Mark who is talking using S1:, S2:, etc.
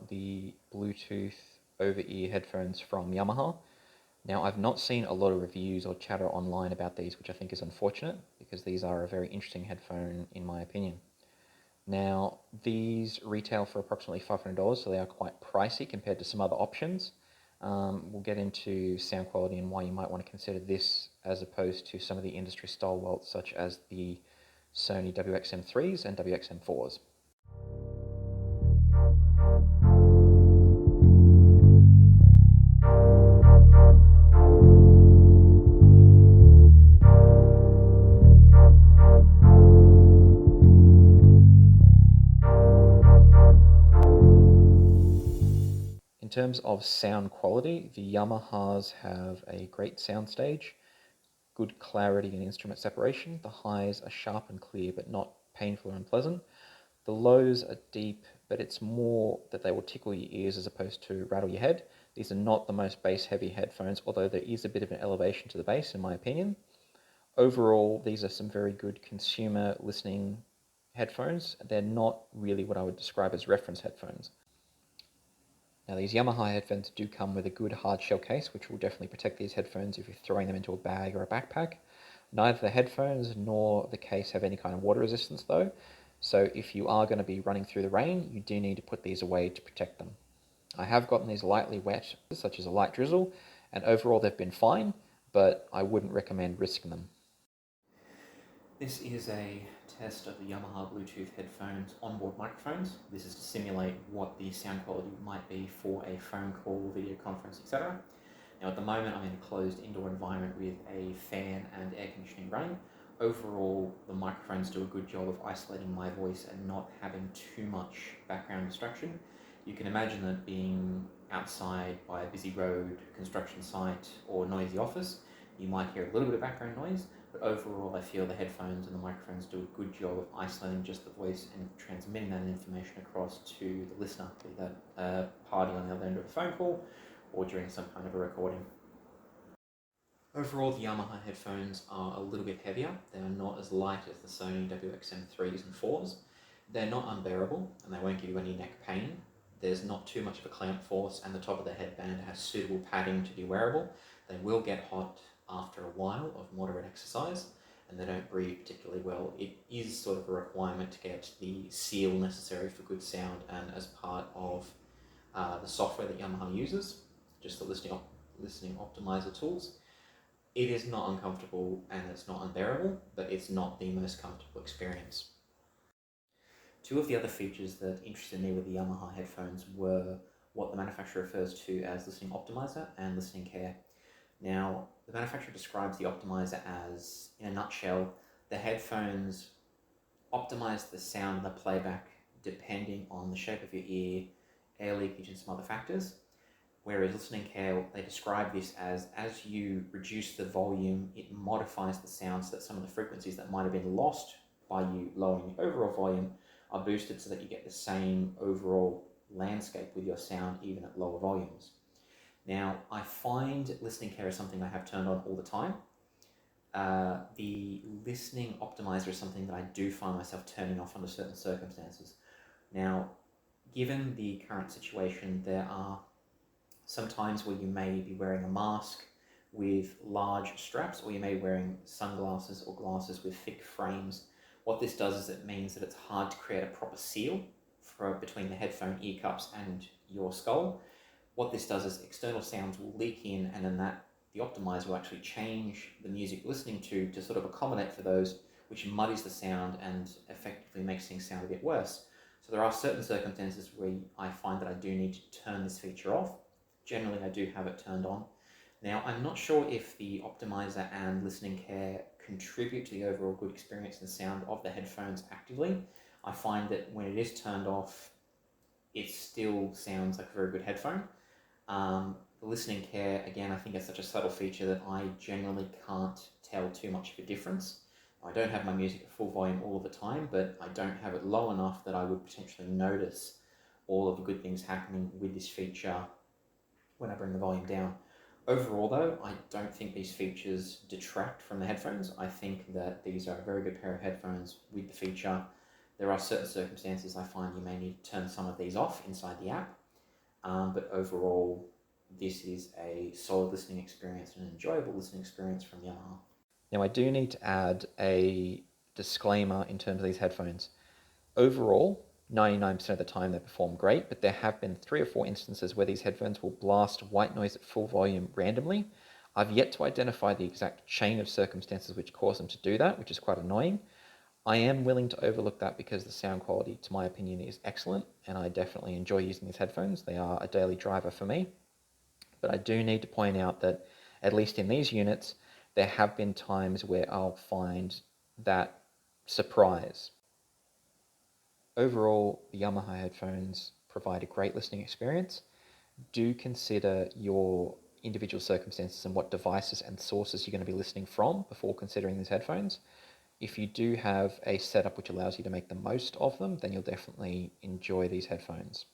S1: the Bluetooth over-ear headphones from Yamaha. Now, I've not seen a lot of reviews or chatter online about these, which I think is unfortunate because these are a very interesting headphone in my opinion. Now, these retail for approximately $500, so they are quite pricey compared to some other options. We'll get into sound quality and why you might want to consider this as opposed to some of the industry stalwarts such as the Sony WXM3s and WXM4s. In terms of sound quality, the Yamahas have a great soundstage, good clarity and instrument separation. The highs are sharp and clear, but not painful or unpleasant. The lows are deep, but it's more that they will tickle your ears as opposed to rattle your head. These are not the most bass-heavy headphones, although there is a bit of an elevation to the bass, in my opinion. Overall, these are some very good consumer listening headphones. They're not really what I would describe as reference headphones. Now, these Yamaha headphones do come with a good hard shell case, which will definitely protect these headphones if you're throwing them into a bag or a backpack. Neither the headphones nor the case have any kind of water resistance though, so if you are going to be running through the rain, you do need to put these away to protect them. I have gotten these lightly wet, such as a light drizzle, and overall they've been fine, but I wouldn't recommend risking them. This is a test of the Yamaha Bluetooth headphones onboard microphones. This is to simulate what the sound quality might be for a phone call, video conference, etc. Now at the moment I'm in a closed indoor environment with a fan and air conditioning running. Overall, the microphones do a good job of isolating my voice and not having too much background distraction. You can imagine that being outside by a busy road, construction site, or noisy office, you might hear a little bit of background noise, but overall I feel the headphones and the microphones do a good job of isolating just the voice and transmitting that information across to the listener, be that a party on the other end of a phone call or during some kind of a recording. Overall, the Yamaha headphones are a little bit heavier. They are not as light as the Sony WXM3s and 4s. They're not unbearable and they won't give you any neck pain. There's not too much of a clamp force and the top of the headband has suitable padding to be wearable. They will get hot after a while of moderate exercise and they don't breathe particularly well. It is sort of a requirement to get the seal necessary for good sound and as part of the software that Yamaha uses, just the listening optimizer tools. It is not uncomfortable and it's not unbearable, but it's not the most comfortable experience. Two of the other features that interested me with the Yamaha headphones were what the manufacturer refers to as listening optimizer and listening care. Now, the manufacturer describes the optimizer as, in a nutshell, the headphones optimize the sound and the playback depending on the shape of your ear, air leakage and some other factors. Whereas listening care, they describe this as you reduce the volume, it modifies the sound so that some of the frequencies that might have been lost by you lowering the overall volume are boosted so that you get the same overall landscape with your sound even at lower volumes. Now, I find listening care is something I have turned on all the time. The listening optimizer is something that I do find myself turning off under certain circumstances. Now, given the current situation, there are some times where you may be wearing a mask with large straps, or you may be wearing sunglasses or glasses with thick frames. What this does is it means that it's hard to create a proper seal between the headphone ear cups and your skull. What this does is external sounds will leak in and then the optimizer will actually change the music you're listening to sort of accommodate for those, which muddies the sound and effectively makes things sound a bit worse. So there are certain circumstances where I find that I do need to turn this feature off. Generally, I do have it turned on. Now, I'm not sure if the optimizer and listening care contribute to the overall good experience and sound of the headphones actively. I find that when it is turned off, it still sounds like a very good headphone. The listening care, again, I think is such a subtle feature that I generally can't tell too much of a difference. I don't have my music at full volume all of the time, but I don't have it low enough that I would potentially notice all of the good things happening with this feature when I bring the volume down. Overall though, I don't think these features detract from the headphones. I think that these are a very good pair of headphones with the feature. There are certain circumstances I find you may need to turn some of these off inside the app.
S2: but overall, this is a solid listening experience and an enjoyable listening experience from Yamaha.
S1: Now, I do need to add a disclaimer in terms of these headphones. Overall, 99% of the time they perform great, but there have been 3 or 4 instances where these headphones will blast white noise at full volume randomly. I've yet to identify the exact chain of circumstances which cause them to do that, which is quite annoying. I am willing to overlook that because the sound quality, to my opinion, is excellent, and I definitely enjoy using these headphones. They are a daily driver for me. But I do need to point out that, at least in these units, there have been times where I'll find that surprise. Overall, the Yamaha headphones provide a great listening experience. Do consider your individual circumstances and what devices and sources you're going to be listening from before considering these headphones. If you do have a setup which allows you to make the most of them, then you'll definitely enjoy these headphones.